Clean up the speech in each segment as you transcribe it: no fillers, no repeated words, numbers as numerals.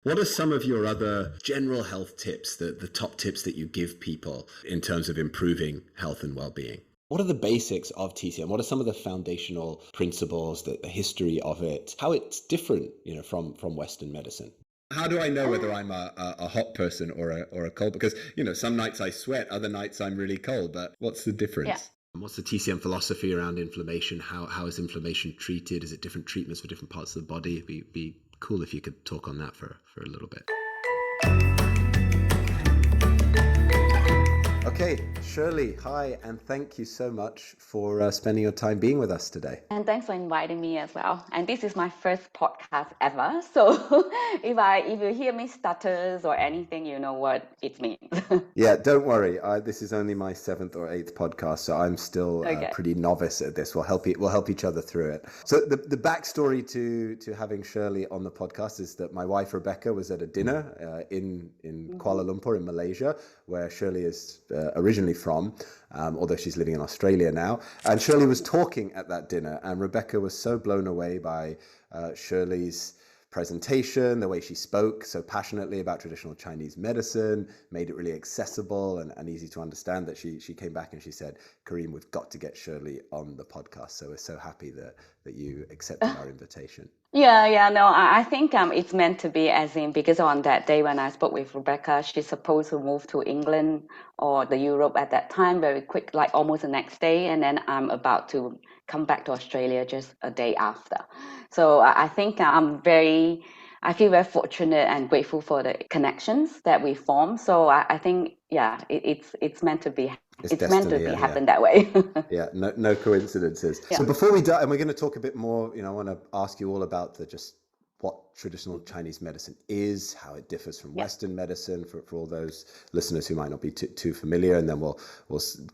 What are some of your other general health tips, the top tips that you give people in terms of improving health and well-being? What are the basics of TCM? What are some of the foundational principles, the history of it, how it's different, from Western medicine? How do I know whether I'm a hot person or a cold? Because, some nights I sweat, other nights I'm really cold, but what's the difference? Yeah. What's the TCM philosophy around inflammation? How is inflammation treated? Is it different treatments for different parts of the body? It'd be cool if you could talk on that for a little bit. Okay, Shirley, hi, and thank you so much for spending your time being with us today. And thanks for inviting me as well. And this is my first podcast ever. So if you hear me stutters or anything, you know what it means. Yeah, don't worry. This is only my 7th or 8th podcast, so I'm still Okay. pretty novice at this. We'll help each other through it. So the backstory to having Shirley on the podcast is that my wife Rebecca was at a dinner in Kuala Lumpur in Malaysia, where Shirley is originally from, although she's living in Australia now. And Shirley was talking at that dinner, and Rebecca was so blown away by Shirley's presentation, the way she spoke so passionately about traditional Chinese medicine, made it really accessible and easy to understand, that she came back and she said, Kareem, we've got to get Shirley on the podcast. So we're so happy that you accepted our invitation. Yeah, no, I think it's meant to be, as in, because on that day when I spoke with Rebecca, she's supposed to move to England or the Europe at that time very quick, like almost the next day, and then I'm about to come back to Australia just a day after. So I think I feel very fortunate and grateful for the connections that we form. So I think, it's meant to be. It's meant to be happen that way. Yeah, no coincidences. Yeah. So before we dive, and we're going to talk a bit more, I want to ask you all about just what traditional Chinese medicine is, how it differs from Western medicine for all those listeners who might not be too familiar, and then we'll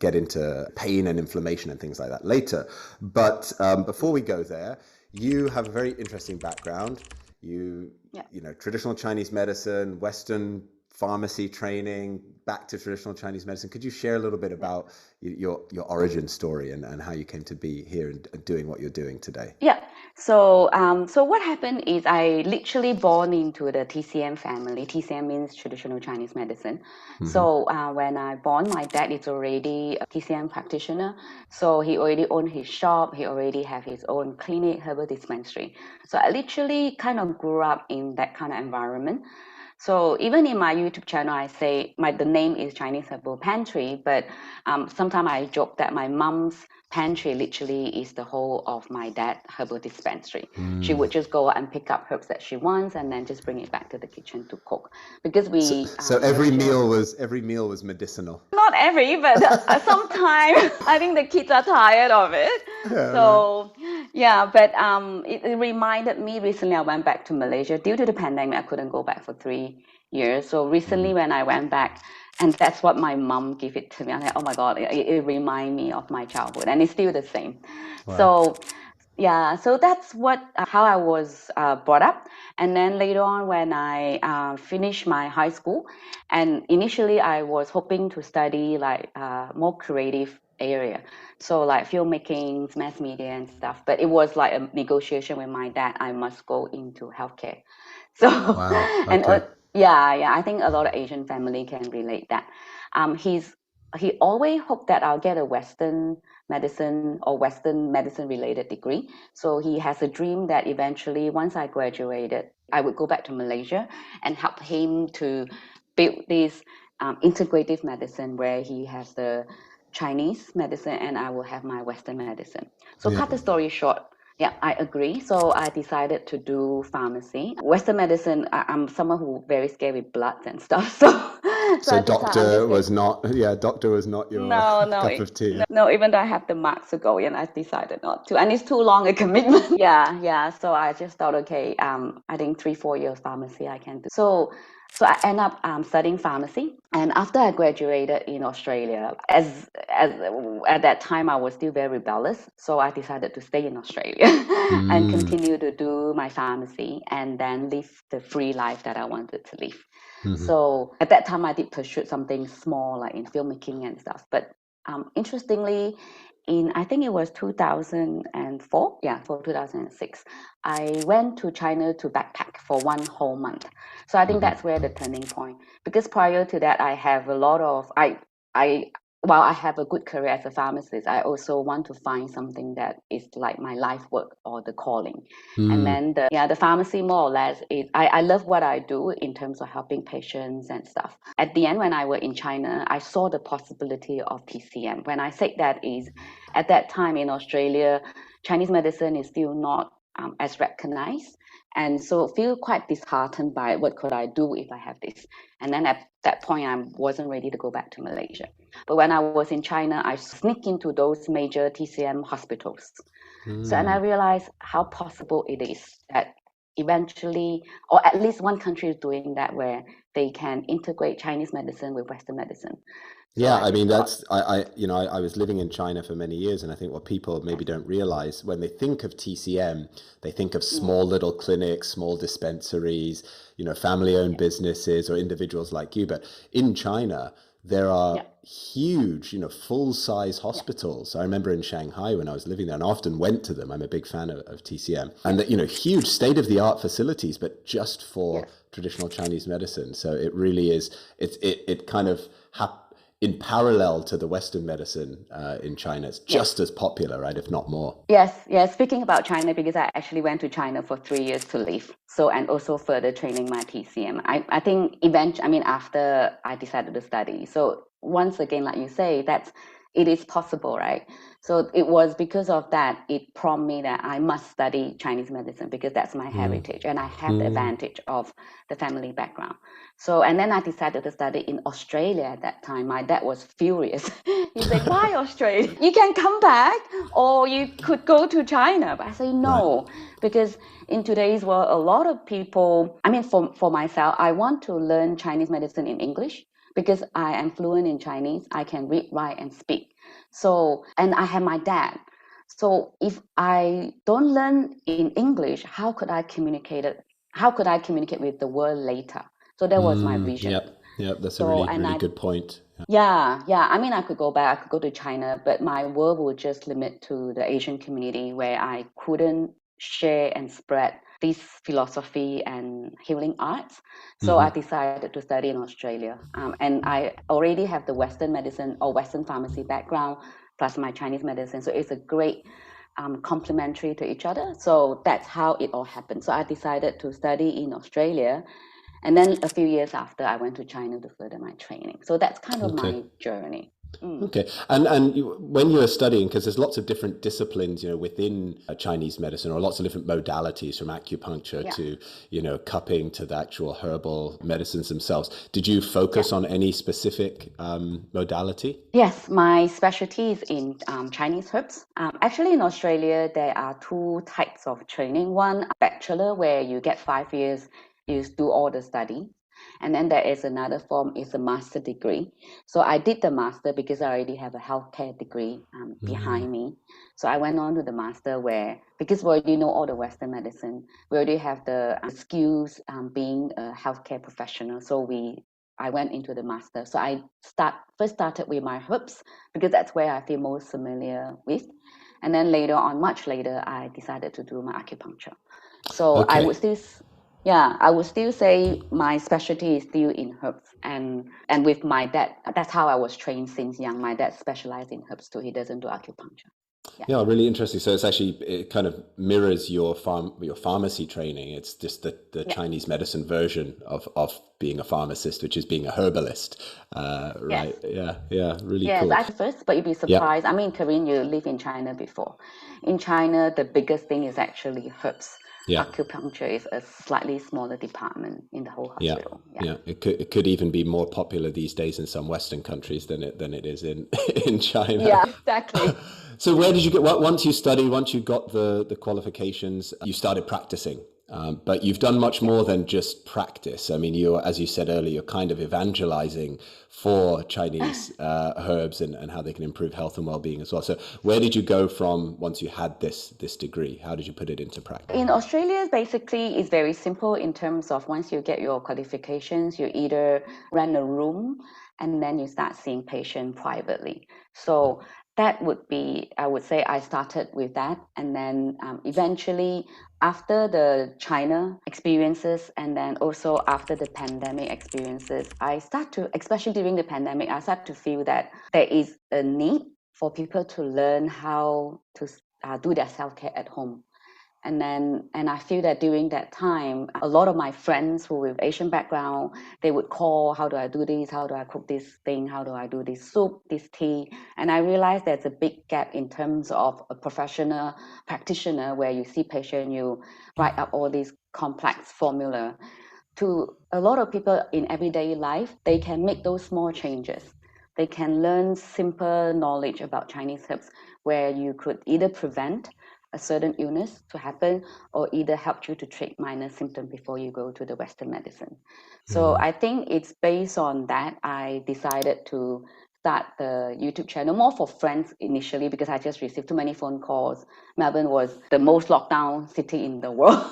get into pain and inflammation and things like that later. But before we go there, you have a very interesting background. You know, traditional Chinese medicine, Western pharmacy training, back to traditional Chinese medicine. Could you share a little bit about your origin story and how you came to be here and doing what you're doing today? Yeah. So what happened is I literally born into the TCM family. TCM means traditional Chinese medicine. Mm-hmm. So when I born, my dad is already a TCM practitioner. So he already owned his shop. He already have his own clinic, herbal dispensary. So I literally kind of grew up in that kind of environment. So even in my YouTube channel, I say the name is Chinese Herbal Pantry, but sometimes I joke that my mom's pantry literally is the whole of my dad's herbal dispensary. She would just go and pick up herbs that she wants and then just bring it back to the kitchen to cook. Because so every meal was medicinal. Not every, but sometimes I think the kids are tired of it. Yeah, so but it reminded me recently. I went back to Malaysia due to the pandemic. I couldn't go back for 3 years. So recently, when I went back, and that's what my mom gave it to me. I'm like, oh my God, it reminded me of my childhood, and it's still the same. Wow. So that's how I was brought up. And then later on, when I finished my high school, and initially I was hoping to study like more creative area, so like filmmaking, mass media and stuff. But it was like a negotiation with my dad. I must go into healthcare. So wow. Okay. And I think a lot of Asian family can relate that. He always hoped that I'll get a Western medicine or Western medicine related degree. So he has a dream that eventually, once I graduated, I would go back to Malaysia and help him to build this integrative medicine where he has the Chinese medicine and I will have my Western medicine. So cut the story short. Yeah, I agree. So I decided to do pharmacy. Western medicine, I'm someone who very scared with blood and stuff. So doctor was not your cup of tea. No, even though I have the marks to go in, I decided not to. And it's too long a commitment. Yeah. So I just thought, okay, I think 3-4 years pharmacy I can do. So I end up studying pharmacy, and after I graduated in Australia, as at that time I was still very rebellious, so I decided to stay in Australia and continue to do my pharmacy, and then live the free life that I wanted to live. Mm-hmm. So at that time I did pursue something small, like in filmmaking and stuff. But interestingly, I think it was 2004, for 2006, I went to China to backpack for 1 whole month. So I think that's where the turning point, because prior to that, I have a lot of, while I have a good career as a pharmacist, I also want to find something that is like my life work or the calling. And then the pharmacy, more or less, I love what I do in terms of helping patients and stuff. At the end, when I were in China, I saw the possibility of TCM. When I say that is, at that time in Australia, Chinese medicine is still not as recognized. And so feel quite disheartened by what could I do if I have this. And then at that point, I wasn't ready to go back to Malaysia. But when I was in China, I sneaked into those major TCM hospitals. So, and I realized how possible it is that eventually, or at least one country is doing that, where they can integrate Chinese medicine with Western medicine. Yeah, I mean, that's, I was living in China for many years, and I think what people maybe don't realize when they think of TCM, they think of small little clinics, small dispensaries, family-owned businesses or individuals like you. But in China, there are huge, full-size hospitals. I remember in Shanghai when I was living there, and I often went to them. I'm a big fan of TCM. And that, huge state-of-the-art facilities, but just for traditional Chinese medicine. So it really is, it kind of in parallel to the Western medicine in China, it's just as popular, right, if not more. Yes. Speaking about China, because I actually went to China for 3 years to live. So, and also further training my TCM. I think after I decided to study. So once again, like you say, it is possible, right? So it was because of that, it prompted me that I must study Chinese medicine, because that's my heritage and I have the advantage of the family background. So, and then I decided to study in Australia at that time. My dad was furious. He said, why Australia? You can come back, or you could go to China. But I say no, because in today's world, a lot of people, for myself, I want to learn Chinese medicine in English, because I am fluent in Chinese. I can read, write, and speak. So, and I have my dad. So if I don't learn in English, how could I communicate with the world later? So that was my vision. Yep, that's a really good point. Yeah. I could go back, I could go to China, but my world would just limit to the Asian community, where I couldn't share and spread this philosophy and healing arts. So I decided to study in Australia. And I already have the Western medicine or Western pharmacy background, plus my Chinese medicine. So it's a great complementary to each other. So that's how it all happened. So I decided to study in Australia. And then a few years after, I went to China to further my training. So that's kind of my journey. Okay. And when you were studying, because there's lots of different disciplines, within Chinese medicine, or lots of different modalities, from acupuncture to, cupping, to the actual herbal medicines themselves. Did you focus on any specific modality? Yes, my specialty is in Chinese herbs. Actually, in Australia, there are 2 types of training. One, bachelor, where you get 5 years, you do all the study. And then there is another form, is a master degree. So I did the master because I already have a healthcare degree behind me. So I went on to the master, because we already know all the Western medicine, we already have the skills being a healthcare professional. So I went into the master. So I first started with my herbs, because that's where I feel most familiar with. And then later on, much later, I decided to do my acupuncture. So I would still say my specialty is still in herbs. And with my dad, that's how I was trained since young. My dad specialized in herbs too. He doesn't do acupuncture. Yeah, really interesting. So it kind of mirrors your pharmacy training. It's just the Chinese medicine version of being a pharmacist, which is being a herbalist, right? Yeah, really cool. Yes, first, but you'd be surprised. Corinne, you lived in China before. In China, the biggest thing is actually herbs. Acupuncture is a slightly smaller department in the whole hospital. It could even be more popular these days in some Western countries than it is in China. Yeah, exactly. So where did you get, once you got the qualifications, you started practicing, but you've done much more than just practice. As you said earlier, you're kind of evangelizing for Chinese herbs and how they can improve health and well-being as well. So where did you go from once you had this degree? How did you put it into practice? In Australia, basically, it's very simple in terms of once you get your qualifications, you either rent a room and then you start seeing patients privately. So that would be, I would say I started with that. And then eventually after the China experiences and then also after the pandemic experiences, I start to, especially during the pandemic, I start to feel that there is a need for people to learn how to do their self-care at home. And I feel that during that time, a lot of my friends who with Asian background, they would call, how do I do this? How do I cook this thing? How do I do this soup, this tea? And I realized there's a big gap in terms of a professional practitioner where you see patient, you write up all these complex formula. To a lot of people in everyday life, they can make those small changes. They can learn simple knowledge about Chinese herbs where you could either prevent a certain illness to happen or either help you to treat minor symptoms before you go to the Western medicine. So I think it's based on that I decided to start the YouTube channel more for friends initially because I just received too many phone calls. Melbourne was the most locked down city in the world.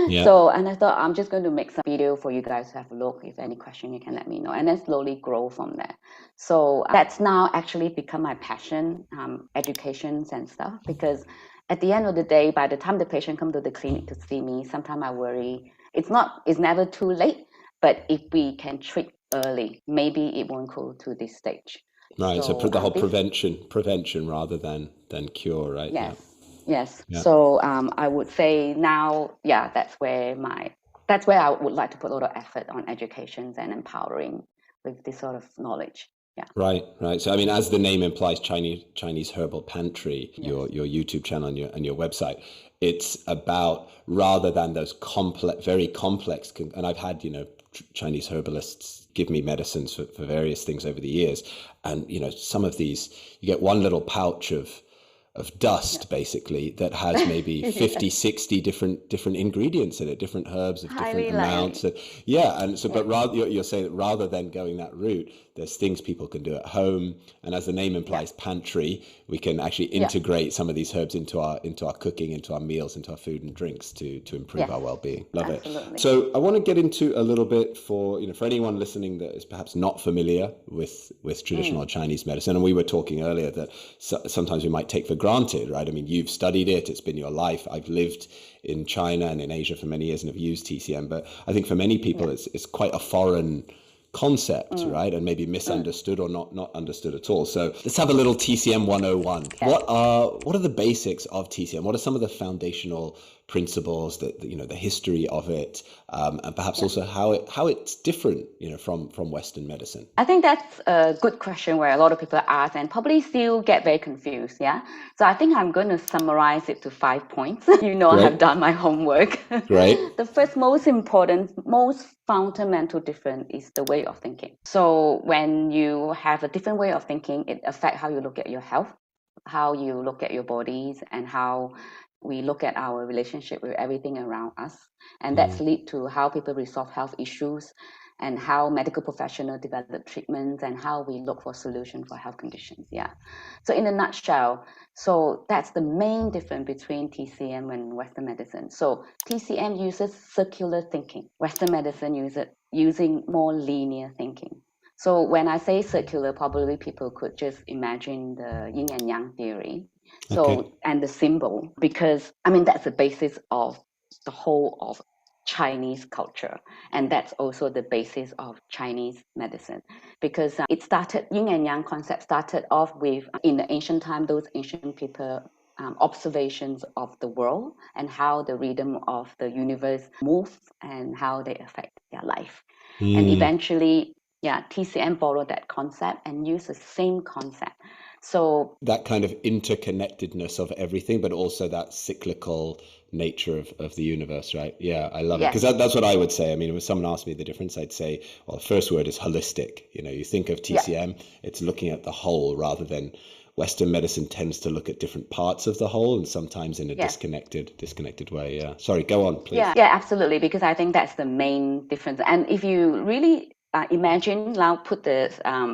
Yeah. So, and I thought I'm just going to make some video for you guys to have a look. If any question, you can let me know. And then slowly grow from there. So that's now actually become my passion, educations and stuff, because at the end of the day, by the time the patient comes to the clinic to see me, sometimes I worry. It's never too late, but if we can treat early, maybe it won't go to this stage. Right. So the whole prevention rather than cure, right? Yes. Yeah. Yes. Yeah. So I would say now, that's where I would like to put a lot of effort on educations and empowering with this sort of knowledge. Yeah. Right. So, I mean, as the name implies, Chinese Herbal Pantry, your YouTube channel and your website, it's about, rather than those very complex, and I've had, Chinese herbalists give me medicines for various things over the years. And, some of these, you get one little pouch of dust basically that has maybe 50, 60 different ingredients in it, different herbs of different amounts. But rather, you're saying that rather than going that route, there's things people can do at home, and as the name implies, pantry, we can actually integrate some of these herbs into our cooking, into our meals, into our food and drinks to improve our well-being. Love Absolutely. it. So I want to get into a little bit for anyone listening that is perhaps not familiar with traditional Chinese medicine, and we were talking earlier that sometimes we might take for granted, right? I mean, you've studied it, it's been your life. I've lived in China and in Asia for many years and have used TCM, but I think for many people it's quite a foreign concept, right? And maybe misunderstood or not understood at all. So let's have a little TCM 101. What are the basics of TCM? What are some of the foundational principles, that the history of it, and perhaps also how it's different, from Western medicine? I think that's a good question where a lot of people ask and probably still get very confused. Yeah. So I think I'm going to summarize it to 5 points. I have done my homework. Great. The first, most important, most fundamental difference is the way of thinking. So when you have a different way of thinking, it affects how you look at your health, how you look at your bodies, and how we look at our relationship with everything around us. And that's lead to how people resolve health issues and how medical professionals develop treatments and how we look for solutions for health conditions. Yeah. So in a nutshell, so that's the main difference between TCM and Western medicine. So TCM uses circular thinking. Western medicine uses using more linear thinking. So when I say circular, probably people could just imagine the yin and yang theory. So, and the symbol, because that's the basis of the whole of Chinese culture. And that's also the basis of Chinese medicine, because it started, yin and yang concept started off with, in the ancient time, those ancient people, observations of the world and how the rhythm of the universe moves and how they affect their life. And eventually, TCM borrowed that concept and used the same concept. So that kind of interconnectedness of everything, but also that cyclical nature of the universe, right? Yeah, I love it. Because that's what I would say. I mean, when someone asked me the difference, I'd say, well, the first word is holistic. You think of TCM, it's looking at the whole rather than Western medicine tends to look at different parts of the whole and sometimes in a disconnected way. Yeah. Sorry, go on, please. Yeah, absolutely. Because I think that's the main difference. And if you really imagine, now put the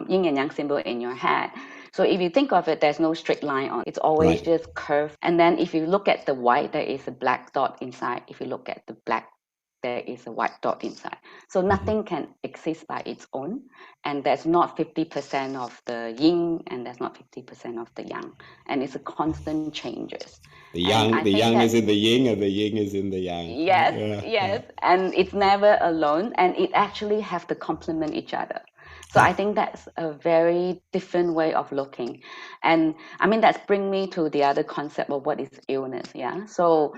yin and yang symbol in your head. So if you think of it, there's no straight line on it. It's always just curved. And then if you look at the white, there is a black dot inside. If you look at the black, there is a white dot inside. So nothing can exists by its own, and there's not 50% of the yin and there's not 50% of the yang, and it's a constant changes. The yang is in the yin and the yin is in the yang. Yes, and it's never alone, and it actually have to complement each other. So I think that's a very different way of looking. And I mean, that's bring me to the other concept of what is illness. Yeah. So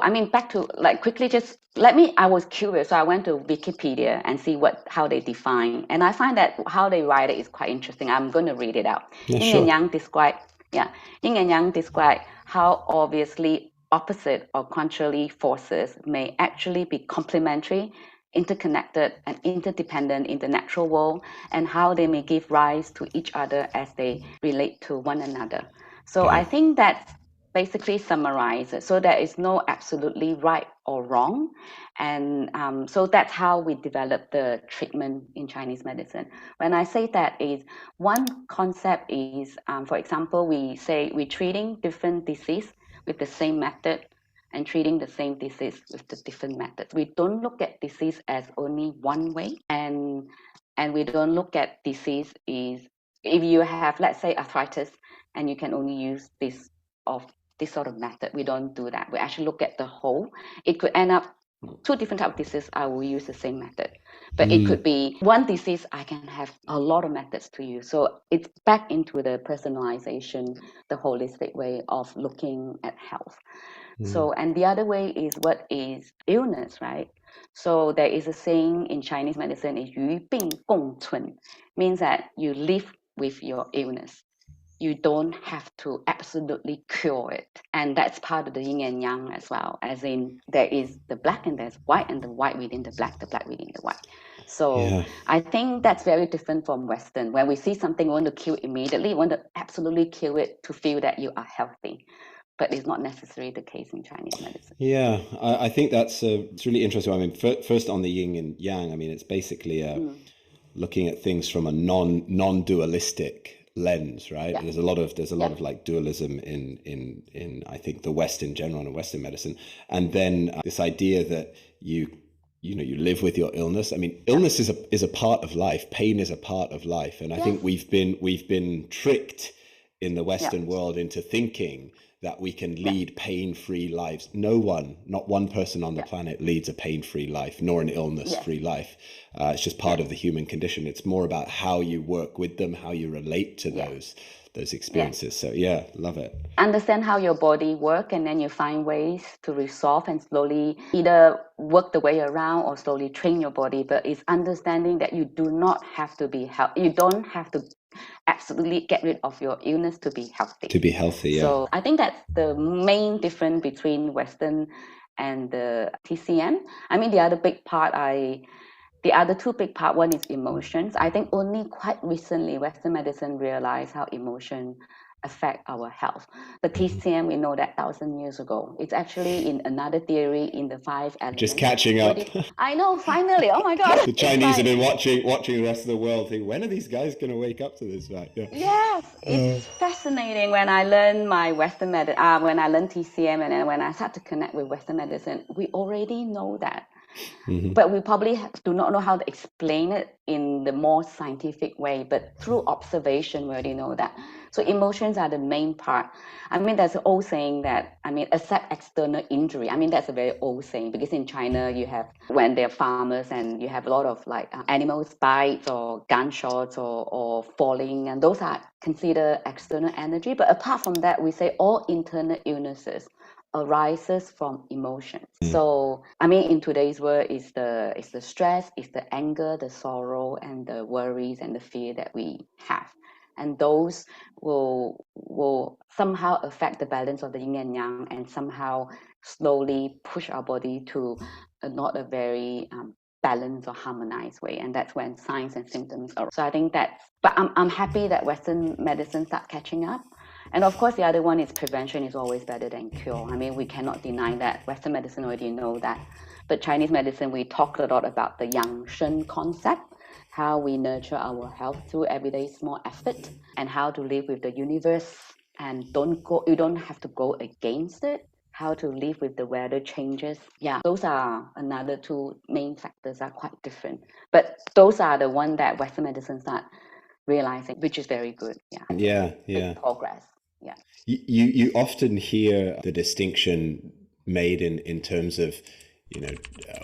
I mean, back to like quickly, just I was curious. So I went to Wikipedia and see how they define. And I find that how they write it is quite interesting. I'm going to read it out. Yeah, Yin sure. and Yang describe, Yin and Yang describe how obviously opposite or contrary forces may actually be complementary, interconnected and interdependent in the natural world, and how they may give rise to each other as they relate to one another. So I think that's basically summarizes. So there is no absolutely right or wrong. And so that's how we develop the treatment in Chinese medicine. When I say that is, one concept is, for example, we say we're treating different disease with the same method and treating the same disease with the different methods. We don't look at disease as only one way, and we don't look at disease is if you have, let's say, arthritis, and you can only use this sort of method. We don't do that. We actually look at the whole. It could end up two different types of disease. I will use the same method, but it could be one disease. I can have a lot of methods to use. So it's back into the personalization, the holistic way of looking at health. So, and the other way is what is illness, right? So there is a saying in Chinese medicine is 与病共存, means that you live with your illness. You don't have to absolutely cure it. And that's part of the yin and yang as well, as in there is the black and there's white, and the white within the black within the white. So I think that's very different from Western. When we see something, we want to kill immediately, we want to absolutely kill it to feel that you are healthy. But it's not necessarily the case in Chinese medicine. Yeah, I think it's really interesting. I mean, first on the yin and yang, I mean, it's basically looking at things from a non-dualistic lens, right? There's a lot of like dualism in I think the West in general and Western medicine, and then this idea that you live with your illness. I mean, illness is a part of life. Pain is a part of life, and I think we've been tricked in the Western world into thinking that we can lead pain-free lives. Not one person on the planet leads a pain-free life, nor an illness-free life. It's just part of the human condition. It's more about how you work with them, how you relate to those experiences. So love it. Understand how your body works, and then you find ways to resolve and slowly either work the way around or slowly train your body. But it's understanding that you do not have to be healthy. You don't have to absolutely get rid of your illness to be healthy. To be healthy, So I think that's the main difference between Western and the TCM. I mean, the other two big part, one is emotions. I think only quite recently Western medicine realized how emotion affect our health. But TCM, we know that 1,000 years ago. It's actually in another theory in the 5 elements. Just catching up. I know, finally. Oh my God. The Chinese have been watching the rest of the world, thinking, when are these guys going to wake up to this? Right? Yes, it's fascinating when I learned my Western medicine, when I learned TCM, and then when I start to connect with Western medicine, we already know that. But we probably do not know how to explain it in the more scientific way, but through observation, we already know that. So emotions are the main part. I mean, there's an old saying that, accept external injury. I mean, that's a very old saying, because in China, you have, when they're farmers and you have a lot of like animals bites or gunshots or falling, and those are considered external energy. But apart from that, we say all internal illnesses arises from emotions. So, I mean, in today's world, it's the stress, it's the anger, the sorrow, and the worries and the fear that we have. And those will somehow affect the balance of the yin and yang, and somehow slowly push our body to not a very balanced or harmonized way. And that's when signs and symptoms are. So I think but I'm happy that Western medicine start catching up. And of course, the other one is prevention is always better than cure. I mean, we cannot deny that. Western medicine already know that. But Chinese medicine, we talked a lot about the yang shen concept, how we nurture our health through everyday small effort, and how to live with the universe and you don't have to go against it. how to live with the weather changes. Yeah, those are another two main factors are quite different. But those are the one that Western medicine start realizing, which is very good. Yeah. Yeah. Progress. Yeah. You often hear the distinction made in terms of,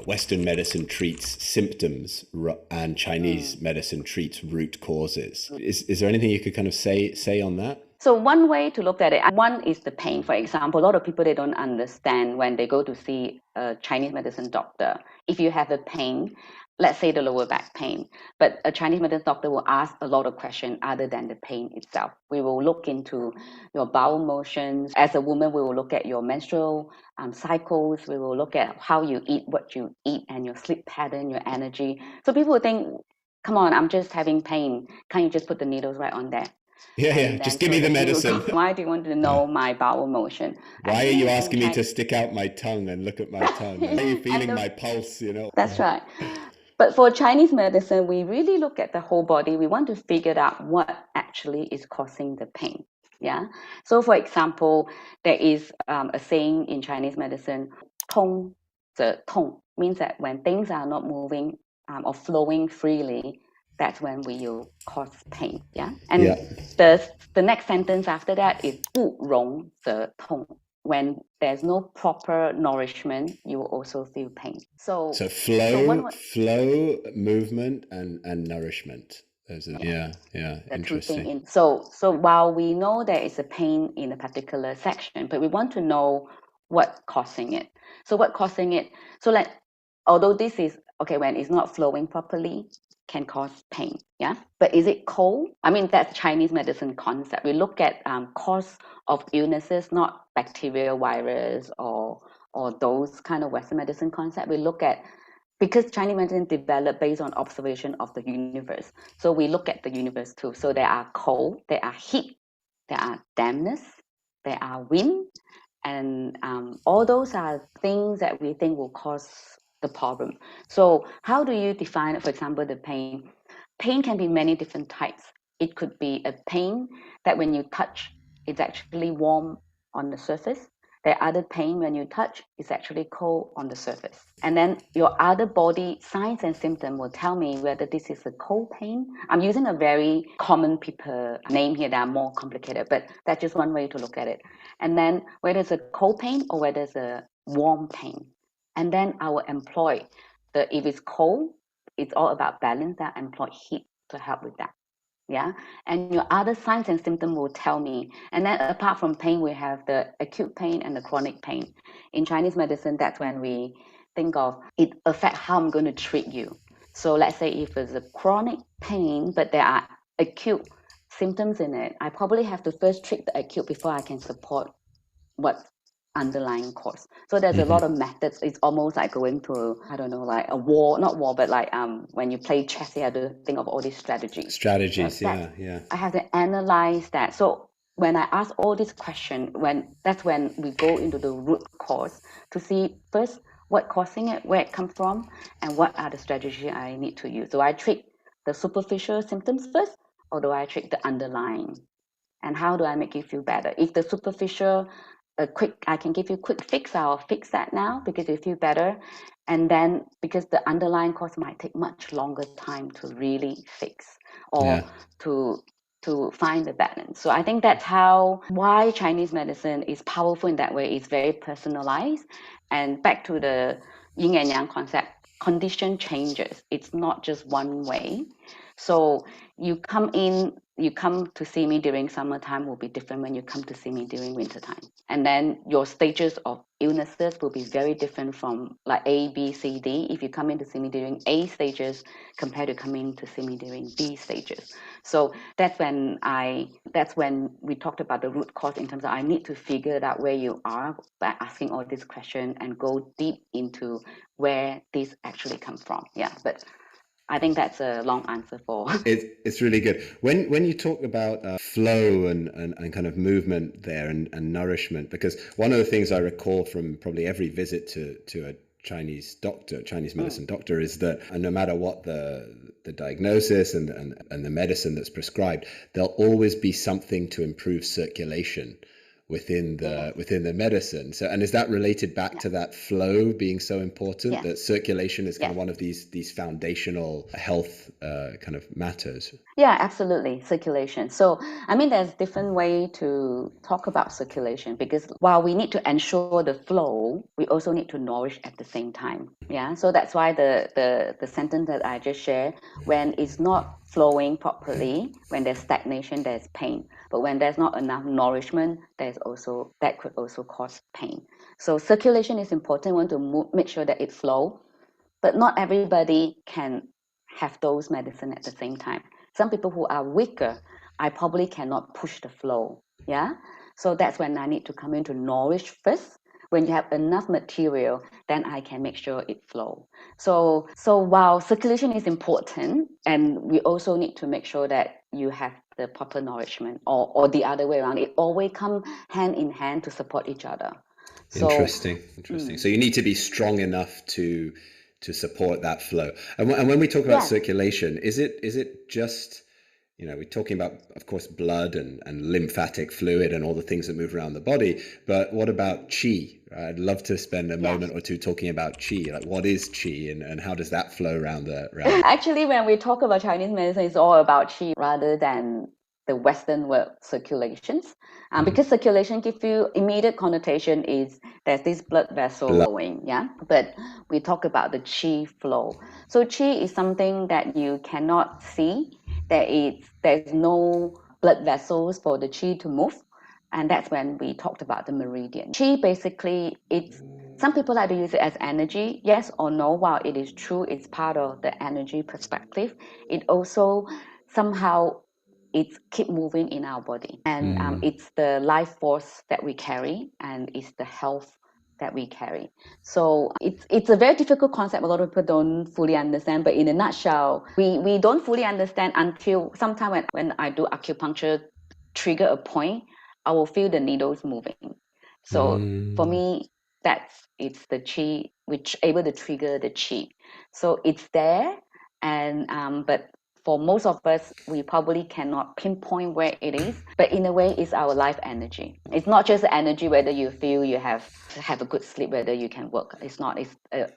Western medicine treats symptoms and Chinese medicine treats root causes. Is there anything you could kind of say on that? So one way to look at it, one is the pain. For example, a lot of people, they don't understand when they go to see a Chinese medicine doctor. If you have a pain, let's say the lower back pain, but a Chinese medicine doctor will ask a lot of questions other than the pain itself. We will look into your bowel motions. As a woman, we will look at your menstrual cycles. We will look at how you eat, what you eat, and your sleep pattern, your energy. So people will think, come on, I'm just having pain. Can't you just put the needles right on there? Yeah. Just give me the medicine. Why do you want to know my bowel motion? Why are you asking me to stick out my tongue and look at my tongue? Why are you feeling my pulse, That's right. But for Chinese medicine, we really look at the whole body. We want to figure out what actually is causing the pain. Yeah. So for example, there is a saying in Chinese medicine, 通则痛, means that when things are not moving or flowing freely, that's when we will cause pain. Yeah. And the next sentence after that is 不容则痛. When there's no proper nourishment, you will also feel pain. So flow, movement, and nourishment. Those are, interesting. So while we know there is a pain in a particular section, but we want to know what's causing it. So what causing it? So although this is okay, when it's not flowing properly, can cause pain. Yeah. But is it cold? I mean, that's Chinese medicine concept. We look at cause of illnesses, not bacterial, virus, or those kind of Western medicine concept. We look at, because Chinese medicine developed based on observation of the universe. So we look at the universe too. So there are cold, there are heat, there are dampness, there are wind, and all those are things that we think will cause the problem. So how do you define, for example, the pain? Pain can be many different types. It could be a pain that when you touch, it's actually warm on the surface. The other pain when you touch is actually cold on the surface. And then your other body signs and symptoms will tell me whether this is a cold pain. I'm using a very common people name here that are more complicated, but that's just one way to look at it. And then whether it's a cold pain or whether it's a warm pain. And then I will employ if it's cold, it's all about balance, that I employ heat to help with that. Yeah. And your other signs and symptoms will tell me. And then apart from pain, we have the acute pain and the chronic pain. In Chinese medicine, that's when we think of it affects how I'm going to treat you. So let's say if it's a chronic pain, but there are acute symptoms in it, I probably have to first treat the acute before I can support what underlying cause. So there's a lot of methods. It's almost like going to, I don't know, like a war, not war, but like when you play chess, you have to think of all these strategies. Yeah. I have to analyze that. So when I ask all these questions, that's when we go into the root cause to see first what causing it, where it comes from, and what are the strategies I need to use. Do I treat the superficial symptoms first, or do I treat the underlying? And how do I make you feel better? If the superficial, I can give you a quick fix, I'll fix that now because you feel better. And then because the underlying cause might take much longer time to really fix or to find the balance. So I think that's why Chinese medicine is powerful in that way. It's very personalized. And back to the yin and yang concept, condition changes. It's not just one way. So you come to see me during summertime will be different when you come to see me during wintertime. And then your stages of illnesses will be very different from like A, B, C, D. If you come in to see me during A stages compared to coming to see me during B stages. So that's when we talked about the root cause in terms of I need to figure out where you are by asking all these questions and go deep into where this actually comes from. Yeah, but I think that's a long answer for. It's really good. When you talk about flow and kind of movement there and nourishment, because one of the things I recall from probably every visit to a Chinese medicine doctor is that no matter what the diagnosis and the medicine that's prescribed, there'll always be something to improve circulation within the medicine. So, and is that related back to that flow being so important, that circulation is kind of one of these foundational health kind of matters? Yeah, absolutely. Circulation. So, I mean, there's different way to talk about circulation, because while we need to ensure the flow, we also need to nourish at the same time. Yeah. So that's why the sentence that I just shared, when it's not flowing properly, when there's stagnation, there's pain. But when there's not enough nourishment, that could also cause pain. So circulation is important. We want to make sure that it flows, but not everybody can have those medicine at the same time. Some people who are weaker, I probably cannot push the flow. Yeah. So that's when I need to come in to nourish first. When you have enough material, then I can make sure it flows. So while circulation is important, and we also need to make sure that you have the proper nourishment, or the other way around. It always come hand in hand to support each other. Interesting. So you need to be strong enough to support that flow. And when we talk about circulation, is it just, we're talking about, of course, blood and lymphatic fluid and all the things that move around the body, but what about qi? I'd love to spend a moment or two talking about qi. Like, what is qi, and how does that flow around Actually, when we talk about Chinese medicine, it's all about qi rather than the Western word circulations. Because circulation gives you immediate connotation is there's this blood vessel flowing, but we talk about the qi flow. So qi is something that you cannot see. There's no blood vessels for the qi to move, and that's when we talked about the meridian. Qi basically, some people like to use it as energy, yes or no. While it is true, it's part of the energy perspective. It also somehow keep moving in our body, and it's the life force that we carry, and it's the health that we carry. So it's a very difficult concept. A lot of people don't fully understand, but in a nutshell, we don't fully understand until sometime when I do acupuncture, trigger a point, I will feel the needles moving. So for me, it's the qi, which able to trigger the qi. So it's there, and but for most of us, we probably cannot pinpoint where it is, but in a way, it's our life energy. It's not just energy whether you feel you have a good sleep, whether you can work. It's not.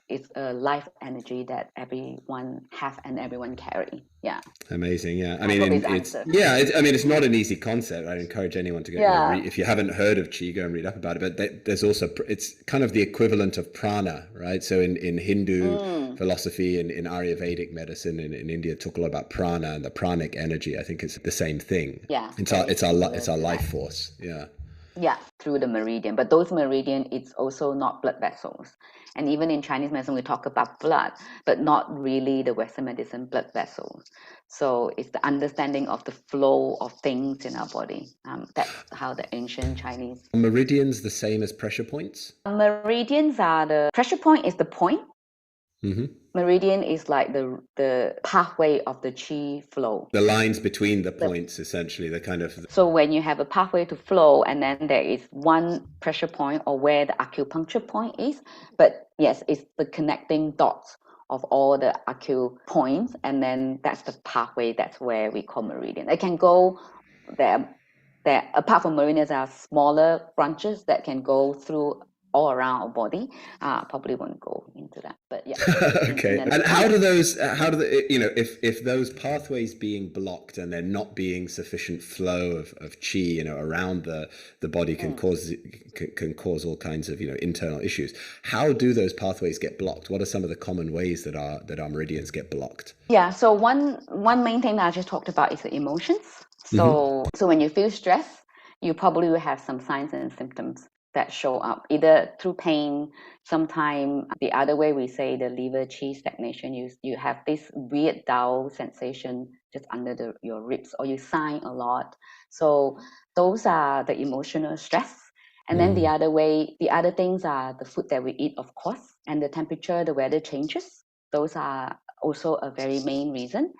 It's a life energy that everyone have and everyone carry. Yeah. Amazing. Yeah. I mean, it's not an easy concept. I'd encourage anyone to go if you haven't heard of qi, go and read up about it. But there's also, it's kind of the equivalent of prana, right? So in Hindu philosophy, in Ayurvedic medicine, in India, talk a lot about prana and the pranic energy. I think it's the same thing. Yeah. It's our life force. Yeah. Yeah, through the meridian. But those meridian, it's also not blood vessels. And even in Chinese medicine, we talk about blood, but not really the Western medicine blood vessels. So it's the understanding of the flow of things in our body. That's how the ancient Chinese. Meridians the same as pressure points? Meridians are the pressure point is the point. Meridian is like the pathway of the qi flow. The lines between the points, essentially, the kind of. So when you have a pathway to flow, and then there is one pressure point, or where the acupuncture point is, but yes, it's the connecting dots of all the acu points, and then that's the pathway. That's where we call meridian. It can go there. Apart from meridians, there are smaller branches that can go through all around our body. Probably won't go into that, but yeah. Okay. And how do if those pathways being blocked and there not being sufficient flow of qi, around the body can cause all kinds of, internal issues. How do those pathways get blocked? What are some of the common ways that our meridians get blocked? Yeah. So one main thing that I just talked about is the emotions. So when you feel stress, you probably will have some signs and symptoms that show up either through pain. Sometimes the other way we say the liver qi stagnation, you have this weird dull sensation just under your ribs, or you sigh a lot. So those are the emotional stress. And then the other things are the food that we eat, of course, and the temperature, the weather changes. Those are also a very main reason.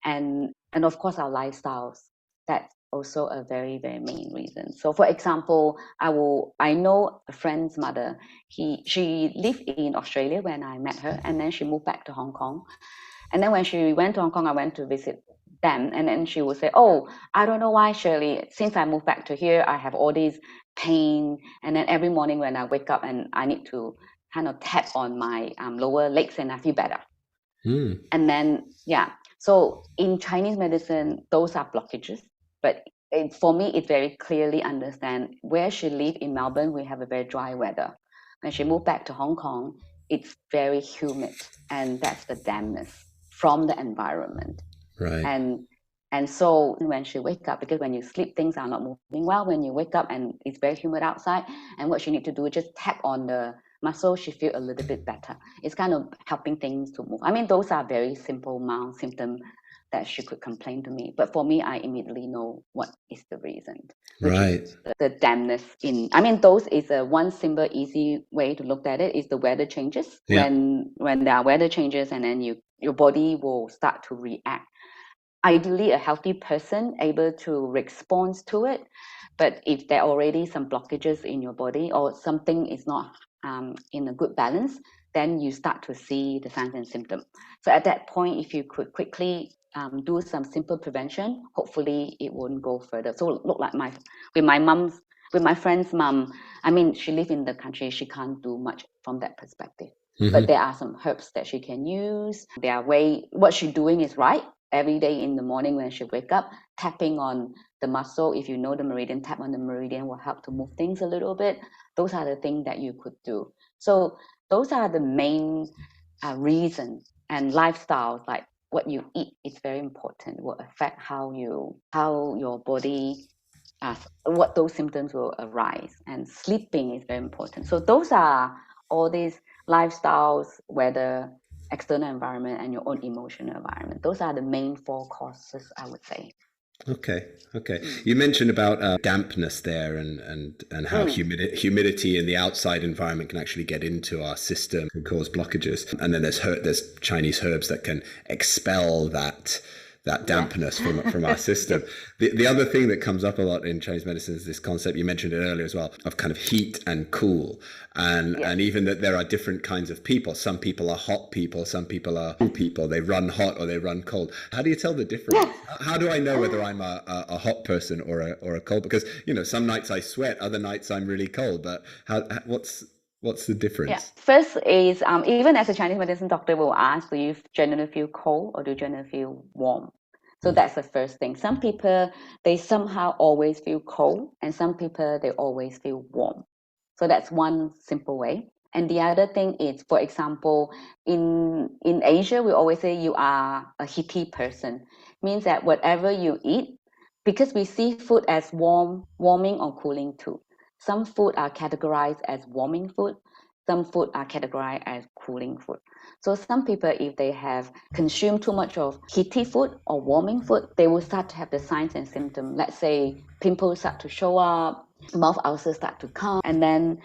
And of course our lifestyles. That's also a very, very main reason. So for example, I know a friend's mother. She lived in Australia when I met her, and then she moved back to Hong Kong. And then when she went to Hong Kong, I went to visit them. And then she would say, oh, I don't know why, Shirley, since I moved back to here, I have all these pain. And then every morning when I wake up and I need to kind of tap on my lower legs and I feel better. And then, so in Chinese medicine, those are blockages. But for me, it very clearly understand where she lived in Melbourne, we have a very dry weather. When she moved back to Hong Kong, it's very humid, and that's the dampness from the environment. Right. And so when she wake up, because when you sleep, things are not moving well. When you wake up and it's very humid outside, and what she need to do is just tap on the muscle, she feel a little bit better. It's kind of helping things to move. I mean, those are very simple, mild symptoms that she could complain to me. But for me, I immediately know what is the reason. Right. The dampness those is a one simple, easy way to look at it is the weather changes. Yeah. When there are weather changes and then your body will start to react. Ideally, a healthy person able to respond to it. But if there are already some blockages in your body or something is not in a good balance, then you start to see the signs and symptoms. So at that point, if you could quickly do some simple prevention, hopefully it won't go further. So look like with my friend's mom, I mean, she lives in the country, she can't do much from that perspective. But there are some herbs that she can use. What she's doing is right. Every day in the morning when she wake up, tapping on the muscle. If you know the meridian, tap on the meridian will help to move things a little bit. Those are the things that you could do. So those are the main reasons. And lifestyles, like what you eat, is very important. It will affect how your body, what those symptoms will arise. And sleeping is very important. So those are all these lifestyles, whether external environment and your own emotional environment. Those are the main 4 causes, I would say. Okay. You mentioned about dampness there and how humidity in the outside environment can actually get into our system and cause blockages. And then there's Chinese herbs that can expel that dampness from our system. The other thing that comes up a lot in Chinese medicine is this concept, you mentioned it earlier as well, of kind of heat and cool. And even that there are different kinds of people. Some people are hot people, some people are cool people. They run hot or they run cold. How do you tell the difference? How do I know whether I'm a hot person or a cold? Because, some nights I sweat, other nights I'm really cold. But what's the difference? Yeah. First is, even as a Chinese medicine doctor will ask, do you generally feel cold or do you generally feel warm? So that's the first thing. Some people, they somehow always feel cold, and some people, they always feel warm. So that's one simple way. And the other thing is, for example, in Asia, we always say you are a heaty person. Means that whatever you eat, because we see food as warming or cooling too. Some food are categorized as warming food. Some food are categorized as cooling food. So some people, if they have consumed too much of heaty food or warming food, they will start to have the signs and symptoms. Let's say pimples start to show up, mouth ulcers start to come. And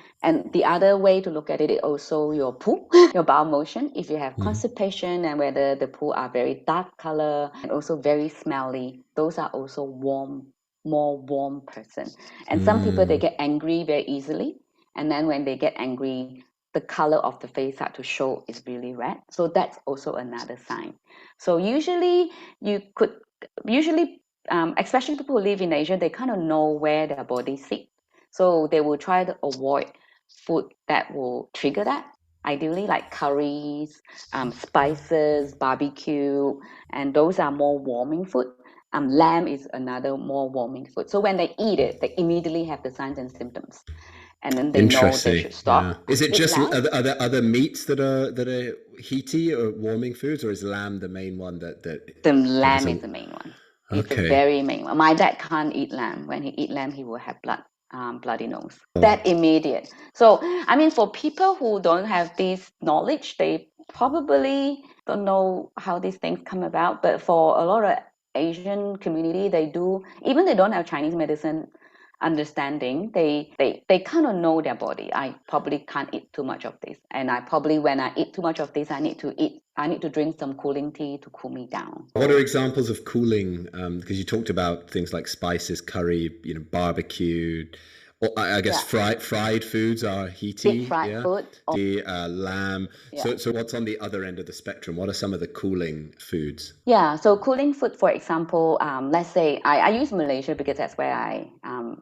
the other way to look at it is also your poo, your bowel motion. If you have constipation and whether the poo are very dark color and also very smelly, those are also more warm person. And some people, they get angry very easily. And then when they get angry, the color of the face start to show is really red. So that's also another sign. So usually, especially people who live in Asia, they kind of know where their body sits. So they will try to avoid food that will trigger that. Ideally, like curries, spices, barbecue, and those are more warming food. Lamb is another more warming food. So when they eat it, they immediately have the signs and symptoms. And then they know they should stop. Yeah. Is it just other meats that are heaty or warming foods, or is lamb the main one that the lamb is the main one? It's Okay. the very main one. My dad can't eat lamb. When he eat lamb, he will have bloody nose. That immediate. So for people who don't have this knowledge, they probably don't know how these things come about. But for a lot of Asian community, they do. Even they don't have Chinese medicine understanding, they kind of know their body. I probably can't eat too much of this, and when I eat too much of this, I need to drink some cooling tea to cool me down. What are examples of cooling? Because you talked about things like spices, curry, barbecue. Or I guess Yeah. fried foods are Deep heaty, fried yeah. food. The lamb. Yeah. So what's on the other end of the spectrum? What are some of the cooling foods? Yeah, so cooling food, for example, let's say I use Malaysia because that's where I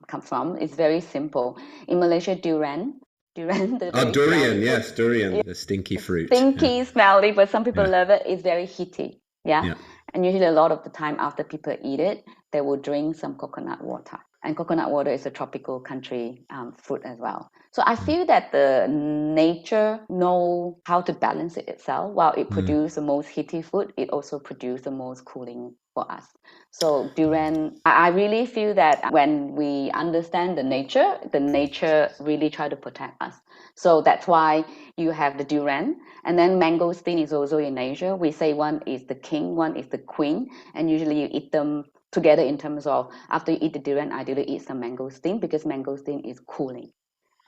come from. It's very simple. In Malaysia, durian, the Oh, very smelly durian, fruit, yes, durian, the stinky fruit. Yeah, stinky, smelly, but some people yeah, love it. It's very heaty. Yeah. yeah. And usually a lot of the time after people eat it, they will drink some coconut water. And coconut water is a tropical country fruit as well. So I feel that the nature know how to balance it itself. While it Mm. produces the most heaty food, it also produces the most cooling for us. So durian, I really feel that when we understand the nature really try to protect us. So that's why you have the durian, and then mangosteen is also in Asia. We say one is the king, one is the queen, and usually you eat them together in terms of after you eat the durian, ideally eat some mangosteen because mangosteen is cooling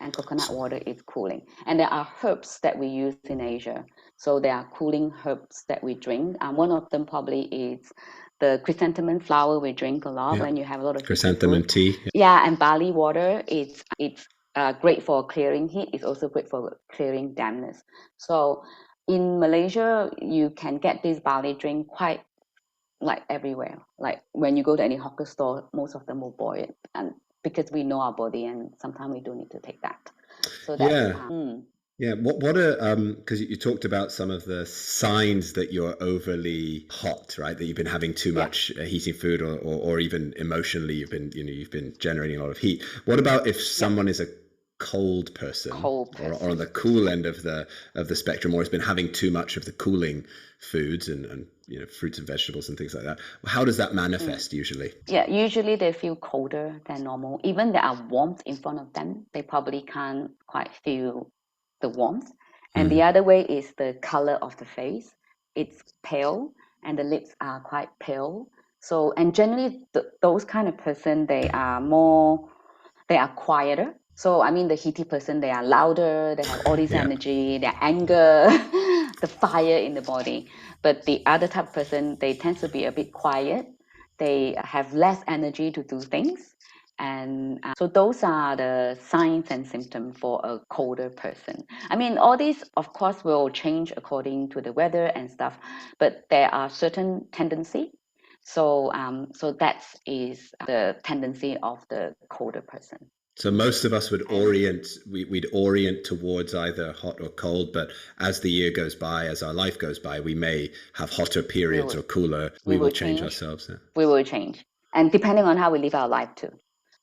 and coconut water is cooling. And there are herbs that we use in Asia. So there are cooling herbs that we drink. One of them probably is the chrysanthemum flower we drink a lot Yeah, when you have a lot of heaty chrysanthemum food. tea. Yeah. Yeah, and barley water, it's great for clearing heat. It's also great for clearing dampness. So in Malaysia, you can get this barley drink quite like everywhere. Like when you go to any hawker store, most of them will boil it, and because we know our body, and sometimes we do need to take that. So that's Yeah. Yeah, what are because you talked about some of the signs that you're overly hot, right? That you've been having too yeah, much heating food, or even emotionally you've been generating a lot of heat. What about if yeah, someone is a cold person, cold or on the person. cool end of the spectrum, or has been having too much of the cooling foods and fruits and vegetables and things like that? How does that manifest usually? Yeah, usually they feel colder than normal. Even there are warmth in front of them, they probably can't quite feel the warmth. And the Mm. other way is the color of the face. It's pale, and the lips are quite pale. So, and generally, those kind of person, they are quieter. So, I mean, the heaty person, they are louder, they have all this Yeah. energy, their anger, the fire in the body. But the other type of person, they tend to be a bit quiet. They have less energy to do things. And so those are the signs and symptoms for a colder person. I mean, all these, of course, will change according to the weather and stuff, but there are certain tendency. So that is the tendency of the colder person. So most of us would And we'd orient towards either hot or cold, but as the year goes by, as our life goes by, we may have hotter we periods will or cooler. we We will will change change. ourselves. Yeah. We will change, and depending on how we live our life too.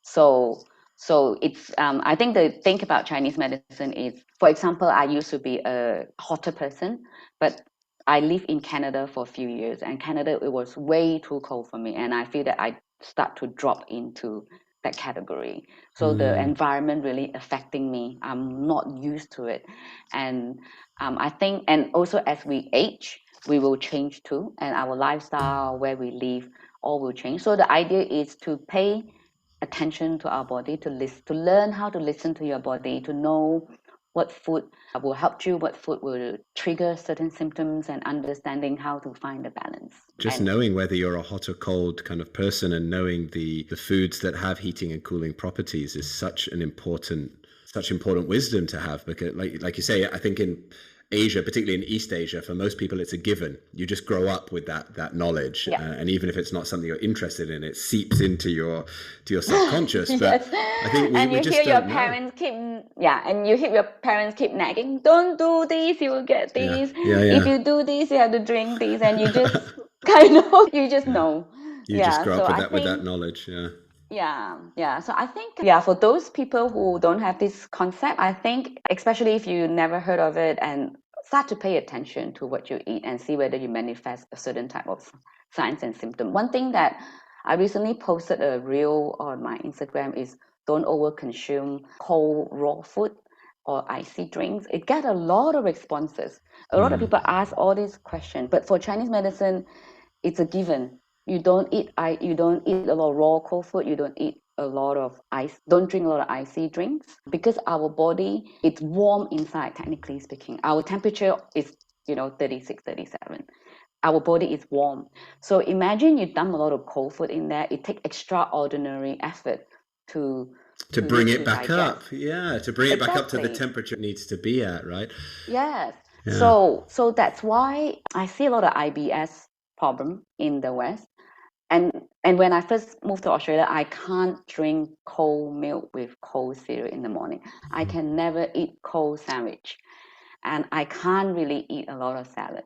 So so it's I think the thing about Chinese medicine is, for example, I used to be a hotter person, but I lived in Canada for a few years, and Canada it was way too cold for me, and I feel that I start to drop into that category. So the Mm. environment really affecting me. I'm not used to it, and I think, and also as we age, we will change too, and our lifestyle, where we live, all will change. So the idea is to pay attention to our body, to listen, to learn how to listen to your body, to know what food will help you, what food will trigger certain symptoms, and understanding how to find the balance. Just And knowing whether you're a hot or cold kind of person, and knowing the foods that have heating and cooling properties is such important wisdom to have, because like you say, I think in Asia, particularly in East Asia, for most people it's a given. You just grow up with that knowledge, yeah. and even if it's not something you're interested in, it seeps into your subconscious. But Yes, I think and we you hear just your don't know. parents keep, yeah, and you hear your parents keep nagging, don't do this, you will get Yeah, this. yeah, If yeah. you do this, you have to drink this, and you just kind of, you just Yeah. know. You just Yeah, grow so up with I that think, knowledge. Yeah. yeah. So I think, yeah, for those people who don't have this concept, I think, especially if you never heard of it, and start to pay attention to what you eat and see whether you manifest a certain type of signs and symptom. One thing that I recently posted a reel on my Instagram is don't over consume cold raw food or icy drinks. It got a lot of responses. A lot of Mm. people ask all these questions, but for Chinese medicine, it's a given. You don't eat a lot of raw cold food. You don't eat a lot of ice. Don't drink a lot of icy drinks because our body it's warm inside. Technically speaking, our temperature is 36, 37. Our body is warm. So imagine you dump a lot of cold food in there. It takes extraordinary effort to to bring it back digest. up. Yeah, to bring it back up to the temperature it needs to be at, right? Yes. Yeah. So that's why I see a lot of IBS problem in the West. And when I first moved to Australia, I can't drink cold milk with cold cereal in the morning. I can never eat cold sandwich, and I can't really eat a lot of salad.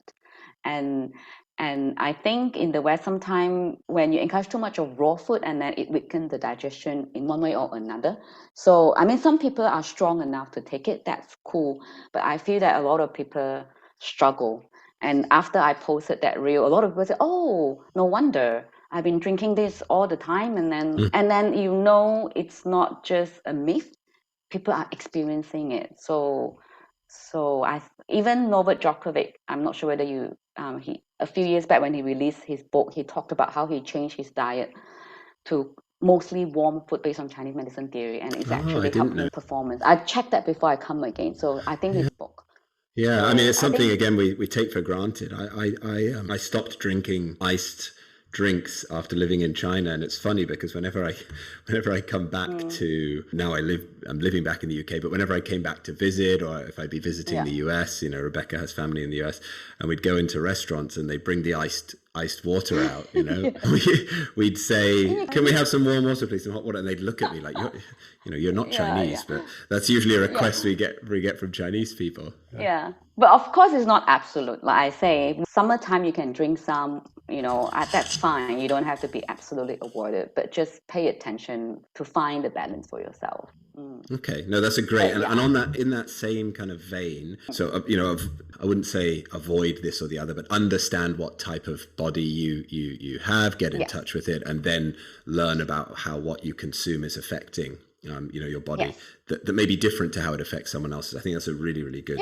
And I think in the West, sometimes when you encourage too much of raw food, and then it weakens the digestion in one way or another. So I mean, some people are strong enough to take it. That's cool, but I feel that a lot of people struggle. And after I posted that reel, a lot of people say, "Oh, no wonder I've been drinking this all the time." And then it's not just a myth. People are experiencing it. So even Novak Djokovic, I'm not sure whether you he a few years back when he released his book, he talked about how he changed his diet to mostly warm food based on Chinese medicine theory, and it's actually helped his performance. I checked that before I come again, so I think his book. Yeah, I mean, it's something again we take for granted. I stopped drinking iced drinks after living in China, and it's funny because whenever I come back to now I'm living back in the UK, but whenever I came back to visit, or if I'd be visiting the US, Rebecca has family in the US, and we'd go into restaurants and they bring the iced water out, we'd say, "Can we have some warm water, please, some hot water?" And they'd look at me like, you're not Chinese, but that's usually a request we get from Chinese people. Yeah, but of course it's not absolute. Like I say, summertime you can drink some, that's fine. You don't have to be absolutely avoided, but just pay attention to find the balance for yourself. Okay, no, that's a great, and on that, in that same kind of vein, so I wouldn't say avoid this or the other, but understand what type of body you have, get in touch with it, and then learn about how what you consume is affecting your body that may be different to how it affects someone else's. I think that's a really, really good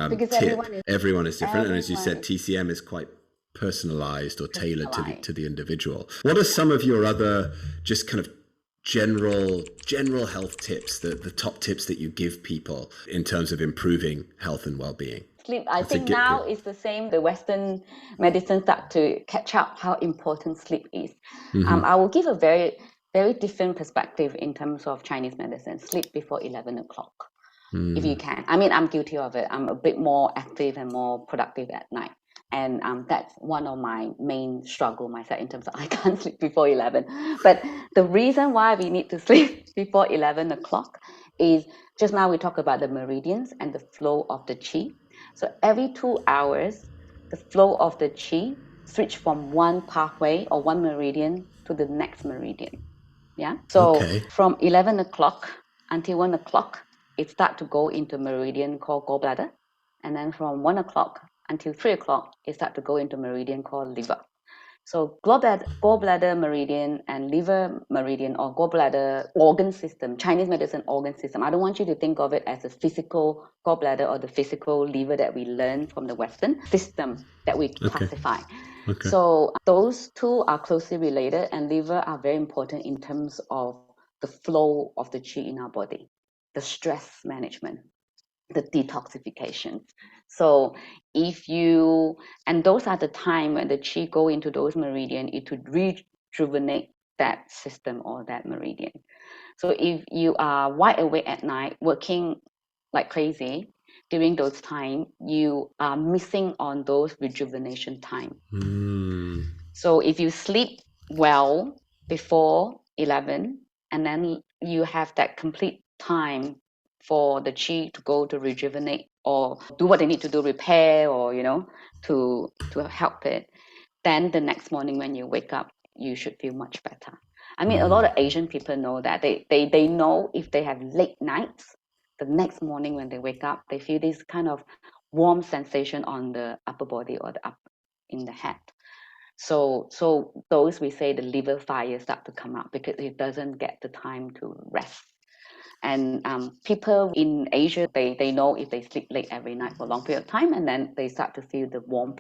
because tip. Everyone is different, and as you said, TCM is quite personalized or tailored to the individual. What are some of your other just kind of general health tips, the top tips that you give people in terms of improving health and well-being? Sleep, I think now it's the same. The Western medicine start to catch up how important sleep is. I will give a very, very different perspective in terms of Chinese medicine. Sleep before 11 o'clock, if you can. I mean, I'm guilty of it. I'm a bit more active and more productive at night. And that's one of my main struggle myself in terms of I can't sleep before 11. But the reason why we need to sleep before 11 o'clock is just now we talk about the meridians and the flow of the qi. So every 2 hours, the flow of the qi switch from one pathway or one meridian to the next meridian. Yeah. So from 11 o'clock until 1 o'clock, it starts to go into meridian called gallbladder. And then from 1 o'clock until 3 o'clock, it starts to go into meridian called liver. So gallbladder meridian and liver meridian, or gallbladder organ system, Chinese medicine organ system. I don't want you to think of it as a physical gallbladder or the physical liver that we learn from the Western system that we classify. So those two are closely related, and liver are very important in terms of the flow of the qi in our body, the stress management, the detoxification. So and those are the time when the qi go into those meridian, it would rejuvenate that system or that meridian. So if you are wide awake at night, working like crazy, during those time, you are missing on those rejuvenation time. So if you sleep well before 11, and then you have that complete time for the qi to go to rejuvenate or do what they need to do, repair, or to help it, then the next morning when you wake up, you should feel much better. I mean, a lot of Asian people know that. They know if they have late nights, the next morning when they wake up, they feel this kind of warm sensation on the upper body or the up in the head. So those, we say, the liver fire start to come up because it doesn't get the time to rest. And people in Asia, they know if they sleep late every night for a long period of time, and then they start to feel the warmth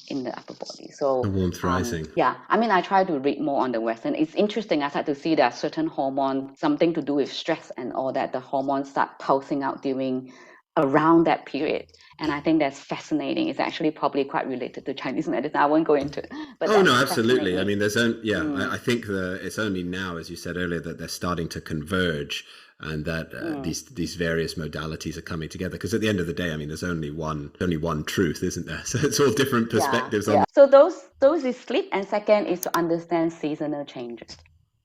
in the upper body. So the warmth rising. Yeah, I mean, I try to read more on the Western. It's interesting. I start to see there are certain hormones, something to do with stress and all that. The hormones start pulsing out during around that period. And I think that's fascinating. It's actually probably quite related to Chinese medicine. I won't go into it. But Oh that's no, absolutely. I fascinating. mean, I think it's only now, as you said earlier, that they're starting to converge, and that these various modalities are coming together. Because at the end of the day, I mean, there's only one truth, isn't there? So it's all different perspectives on. So those is sleep, and second is to understand seasonal changes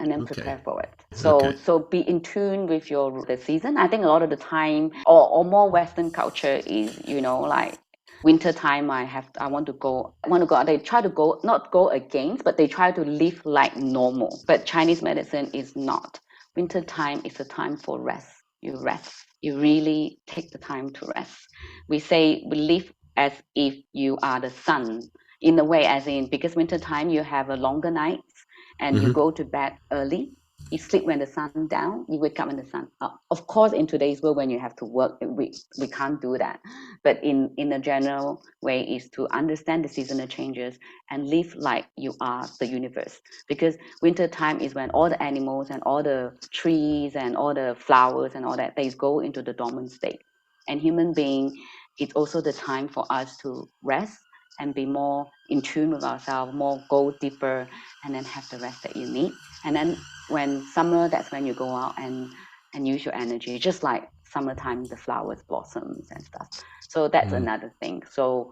and then Okay. prepare for it. Okay. So be in tune with the season. I think a lot of the time, or more Western culture is, like winter time. I want to go out. They try to not go against, but they try to live like normal. But Chinese medicine is not. Winter time is a time for rest. You rest. You really take the time to rest. We say we live as if you are the sun, in a way, as in, because winter time you have a longer nights, and you go to bed early. You sleep when the sun down, you wake up when the sun up. Of course, in today's world, when you have to work, we can't do that. But in a general way, is to understand the seasonal changes and live like you are the universe. Because winter time is when all the animals and all the trees and all the flowers and all that, they go into the dormant state. And human being, it's also the time for us to rest and be more in tune with ourselves, more go deeper, and then have the rest that you need. And then when summer, that's when you go out and use your energy, just like summertime, the flowers blossoms and stuff. So that's another thing. So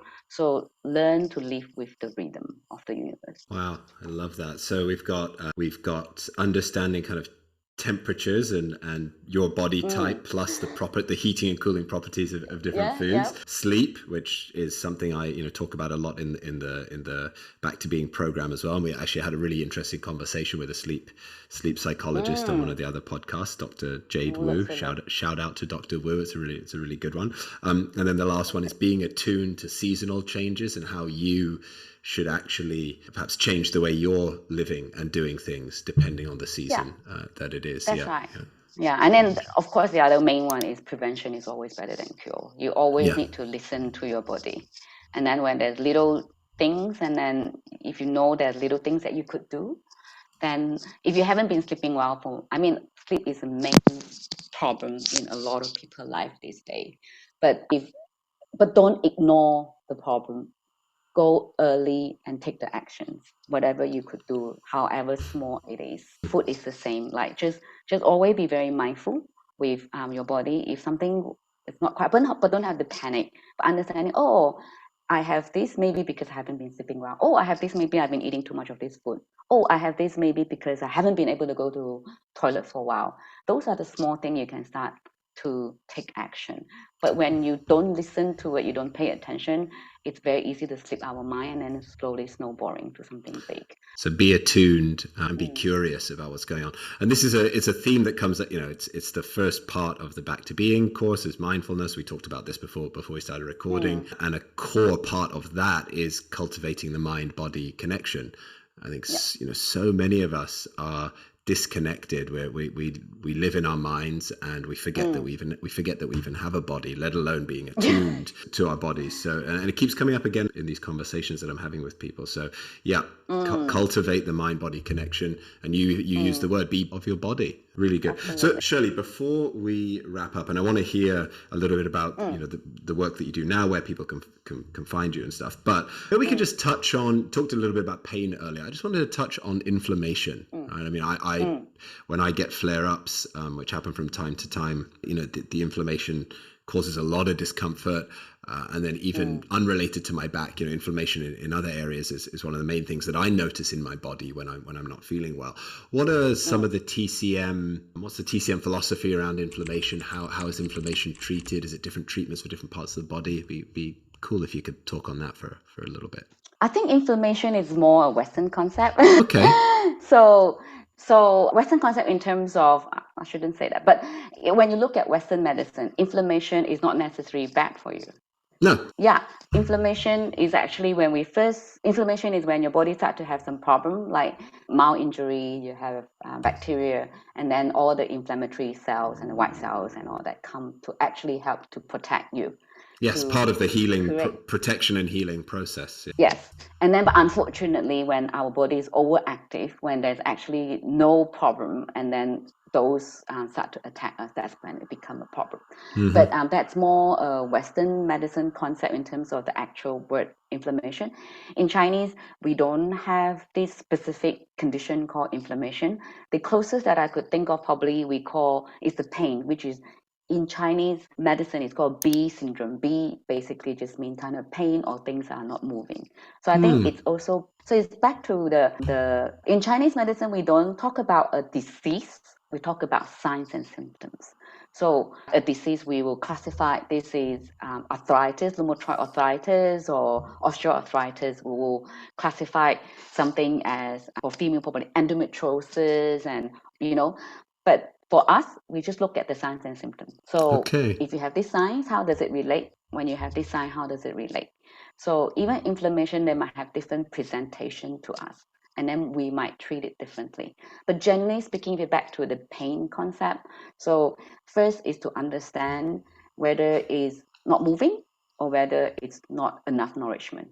learn to live with the rhythm of the universe. Wow, I love that. So we've got understanding kind of temperatures and your body type, plus the heating and cooling properties of different foods. Sleep, which is something I talk about a lot in the Back to Being program as well. And we actually had a really interesting conversation with a sleep psychologist on one of the other podcasts, Dr. Jade Wu. Shout out to Dr. Wu. It's a really good one. And then the last one is being attuned to seasonal changes and how you should actually perhaps change the way you're living and doing things depending on the season that it is. That's right. Yeah, and then of course the other main one is prevention is always better than cure. You always need to listen to your body. And then when there's little things, and then if you know there's little things that you could do, then if you haven't been sleeping well sleep is a main problem in a lot of people's life these days. But don't ignore the problem. Go early and take the actions, whatever you could do, however small it is. Food is the same. Like just always be very mindful with your body. If something is not quite, but don't have the panic. But understanding, I have this maybe because I haven't been sleeping well. I have this maybe I've been eating too much of this food. I have this maybe because I haven't been able to go to toilet for a while. Those are the small things you can start to take action. But when you don't listen to it, you don't pay attention, it's very easy to slip our mind and then slowly snowballing to something big. So be attuned and be curious about what's going on. And this is it's a theme that comes up, it's the first part of the Back to Being course is mindfulness. We talked about this before we started recording. And a core part of that is cultivating the mind-body connection. I think, so many of us are disconnected, where we live in our minds and we forget that we even have a body, let alone being attuned to our bodies. So and it keeps coming up again in these conversations that I'm having with people. So cultivate the mind-body connection, and you use the word be of your body. Really good. Absolutely. So Shirley, before we wrap up, and I want to hear a little bit about the work that you do now, where people can find you and stuff, but maybe we could just talked a little bit about pain earlier. I just wanted to touch on inflammation. Right? I mean, I when I get flare-ups, which happen from time to time, the inflammation causes a lot of discomfort. And then even unrelated to my back, inflammation in other areas is one of the main things that I notice in my body when I'm not feeling well. What are some of the what's the TCM philosophy around inflammation? How is inflammation treated? Is it different treatments for different parts of the body? It'd be cool if you could talk on that for a little bit. I think inflammation is more a Western concept. Okay. So Western concept in terms of, I shouldn't say that, but when you look at Western medicine, inflammation is not necessarily bad for you. No. Yeah, inflammation is actually inflammation is when your body starts to have some problem, like mild injury, you have bacteria, and then all the inflammatory cells and the white cells and all that come to actually help to protect you. Yes, to part of the healing, create. protection and healing process. Yes. And then, but unfortunately, when our body is overactive, when there's actually no problem, and then those start to attack us, that's when it becomes a problem. But that's more a Western medicine concept in terms of the actual word inflammation. In Chinese, we don't have this specific condition called inflammation. The closest that I could think of probably we call is the pain, which is in Chinese medicine, it's called B syndrome. B basically just means kind of pain or things are not moving. So I think it's also, so it's back to in Chinese medicine, we don't talk about a disease. We talk about signs and symptoms. So a disease, we will classify this is arthritis, rheumatoid arthritis or osteoarthritis. We will classify something as, for female probably endometriosis and, but for us, we just look at the signs and symptoms. So if you have these signs, how does it relate? When you have this sign, how does it relate? So even inflammation, they might have different presentation to us, and then we might treat it differently. But generally speaking, if you're back to the pain concept, so first is to understand whether it's not moving or whether it's not enough nourishment.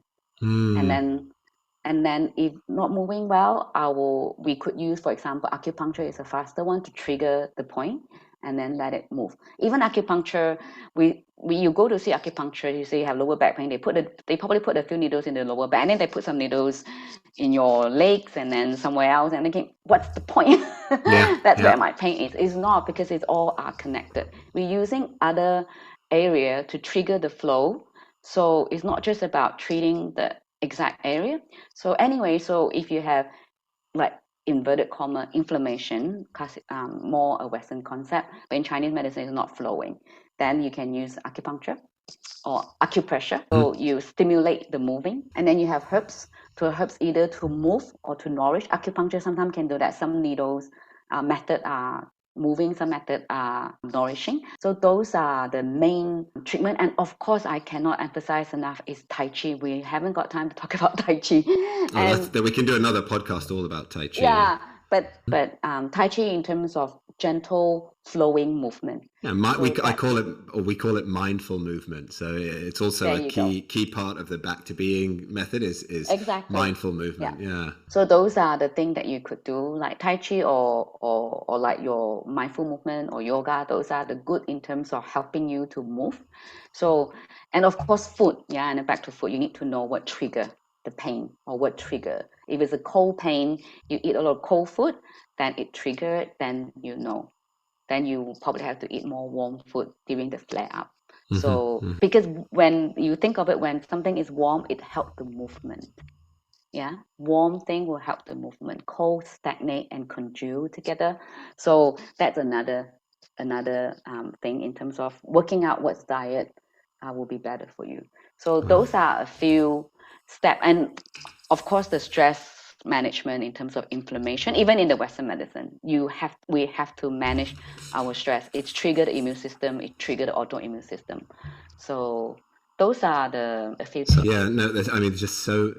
And then if not moving well, we could use, for example, acupuncture is a faster one to trigger the point and then let it move. Even acupuncture, you go to see acupuncture, you say you have lower back pain, they probably put a few needles in the lower back, and then they put some needles in your legs and then somewhere else, and thinking, what's the point? That's where my pain is. It's not, because it's all are connected. We're using other area to trigger the flow. So it's not just about treating the exact area. So anyway, so if you have like inverted comma inflammation, more a Western concept, but in Chinese medicine it's not flowing, then you can use acupuncture or acupressure. So you stimulate the moving, and then you have herbs either to move or to nourish. Acupuncture sometimes can do that. Some needles method are moving, some method are nourishing. So those are the main treatment. And of course, I cannot emphasize enough is Tai Chi. We haven't got time to talk about Tai Chi. We can do another podcast all about Tai Chi. Yeah, but Tai Chi in terms of gentle flowing movement. Yeah, we call it mindful movement. So it's also a key part of the back to being method is exactly mindful movement. Yeah. So those are the things that you could do, like Tai Chi or like your mindful movement or yoga. Those are the good in terms of helping you to move. So, and of course food. Yeah, and back to food, you need to know what trigger the pain or what trigger. If it's a cold pain, you eat a lot of cold food, then it triggered, then you know. Then you probably have to eat more warm food during the flare up. So because when you think of it, when something is warm, it helps the movement. Yeah, warm thing will help the movement. Cold stagnate and congeal together. So that's another thing in terms of working out what's diet will be better for you. So those are a few steps, and of course the stress management in terms of inflammation. Even in the Western medicine, we have to manage our stress. It's triggered the immune system. It triggered the autoimmune system. So those are a few things. Yeah, no, I mean, it's so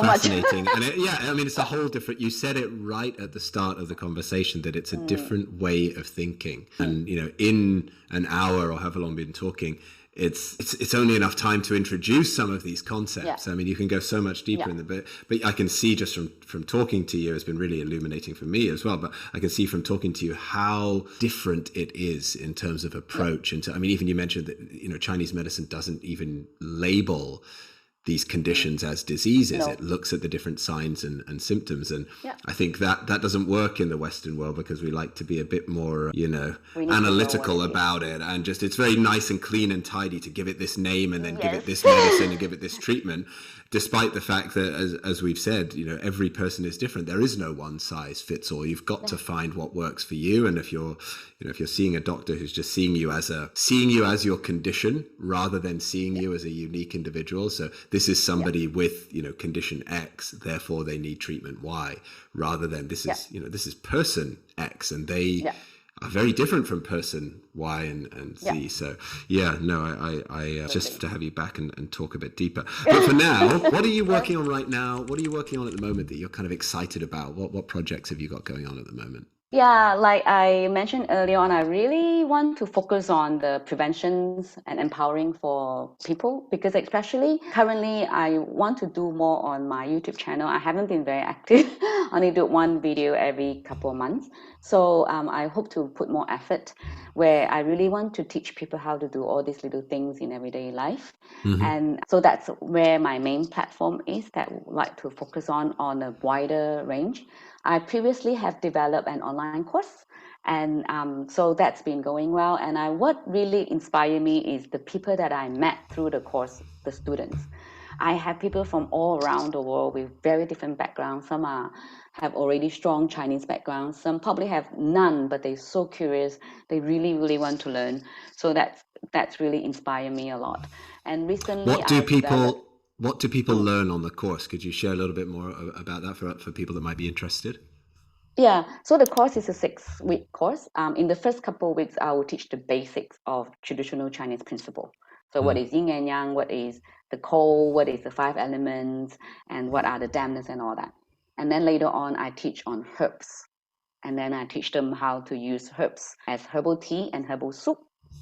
fascinating. And it's a whole different, you said it right at the start of the conversation that it's a different way of thinking. And, in an hour or however long we've been talking, it's only enough time to introduce some of these concepts. I mean, you can go so much deeper in them, but I can see just from talking to you, it's been really illuminating for me as well, but I can see from talking to you how different it is in terms of approach. And I mean, even you mentioned that, Chinese medicine doesn't even label these conditions as diseases. No. It looks at the different signs and symptoms. And I think that doesn't work in the Western world because we like to be a bit more, analytical about it. And just, it's very nice and clean and tidy to give it this name and then give it this medicine and give it this treatment. Despite the fact that, as we've said, every person is different. There is no one size fits all. You've got to find what works for you. And if you're seeing a doctor who's just seeing you as your condition rather than seeing you as a unique individual. So this is somebody with, condition X, therefore they need treatment Y, rather than this is person X and they are very different from person Y and Z. So I just to have you back and talk a bit deeper. But for now, what are you working on right now? What are you working on at the moment that you're kind of excited about? What projects have you got going on at the moment? Yeah, like I mentioned earlier on, I really want to focus on the preventions and empowering for people because especially currently I want to do more on my YouTube channel. I haven't been very active. I only do one video every couple of months. So I hope to put more effort where I really want to teach people how to do all these little things in everyday life. And so that's where my main platform is that I would like to focus on a wider range. I previously have developed an online course, and so that's been going well. And what really inspired me is the people that I met through the course, the students. I have people from all around the world with very different backgrounds. Some have already strong Chinese backgrounds. Some probably have none, but they're so curious. They really, really want to learn. So that's really inspired me a lot. And recently, What do I've developed. people learn on the course? Could you share a little bit more about that for people that might be interested? Yeah, so the course is a 6-week course. In the first couple of weeks, I will teach the basics of traditional Chinese principle. So what is yin and yang, what is the cold, what is the 5 elements, and what are the dampness and all that. And then later on, I teach on herbs. And then I teach them how to use herbs as herbal tea and herbal soup.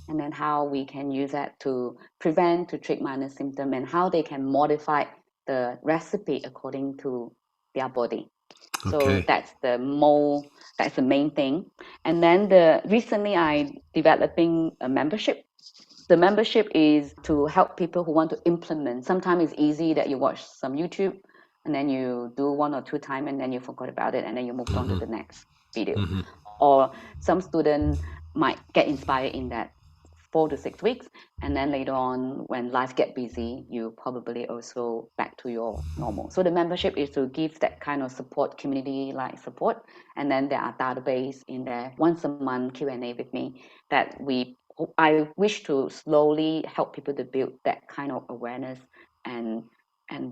And then how we can use that to prevent, to treat minor symptoms, and how they can modify the recipe according to their body. So Okay. that's the main thing. And then recently I developing a membership. The membership is to help people who want to implement. Sometimes it's easy that you watch some YouTube and then you do 1 or 2 times and then you forgot about it and then you moved on to the next video. Or some student might get inspired in that 4 to 6 weeks, and then later on when life get busy, you probably also back to your normal. So the membership is to give that kind of support, community like support, and then there are database in there once a month Q&A with me that I wish to slowly help people to build that kind of awareness and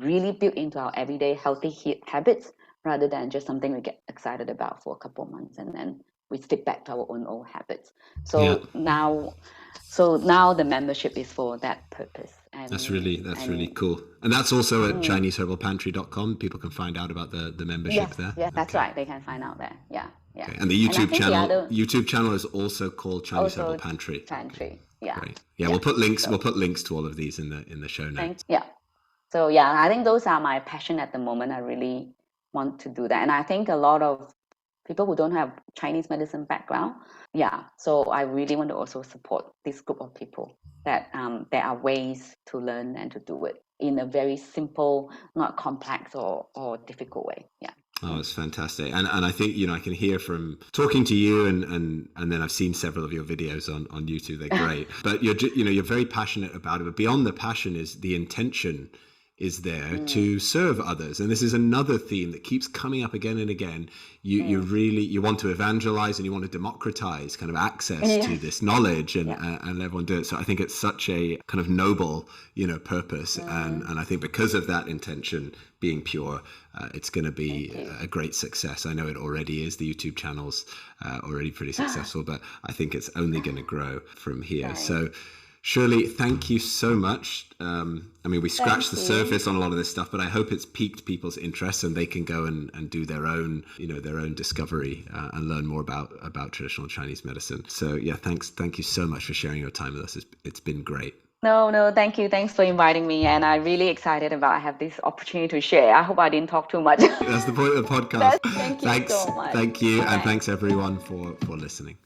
really build into our everyday healthy habits rather than just something we get excited about for a couple of months and then we stick back to our own old habits. So now the membership is for that purpose. And that's really cool. And that's also at ChineseHerbalPantry.com. People can find out about the membership there. Yes, that's right. They can find out there. Yeah. Okay. And the YouTube channel is also called Chinese Herbal Pantry. Pantry. Yeah. Great. Yeah, we'll put links to all of these in the show notes. Yeah. So yeah, I think those are my passion at the moment. I really want to do that. And I think a lot of people who don't have Chinese medicine background, so I really want to also support this group of people that there are ways to learn and to do it in a very simple, not complex or difficult way. Yeah. Oh, it's fantastic. And I think, I can hear from talking to you and then I've seen several of your videos on YouTube. They're great. But you're very passionate about it. But beyond the passion is the intention is there to serve others. And this is another theme that keeps coming up again and again. You want to evangelize and you want to democratize kind of access to this knowledge and everyone do it. So I think it's such a kind of noble, purpose. And I think because of that intention being pure, it's going to be a great success. I know it already is. The YouTube channel's already pretty successful, but I think it's only going to grow from here. Right. So Shirley, thank you so much. We scratched the surface on a lot of this stuff, but I hope it's piqued people's interest and they can go and do their own discovery and learn more about traditional Chinese medicine. So yeah, thank you so much for sharing your time with us. It's been great. No, thank you. Thanks for inviting me. And I'm really excited about I have this opportunity to share. I hope I didn't talk too much. That's the point of the podcast. Thank you so much. Thank you. And thanks everyone for listening.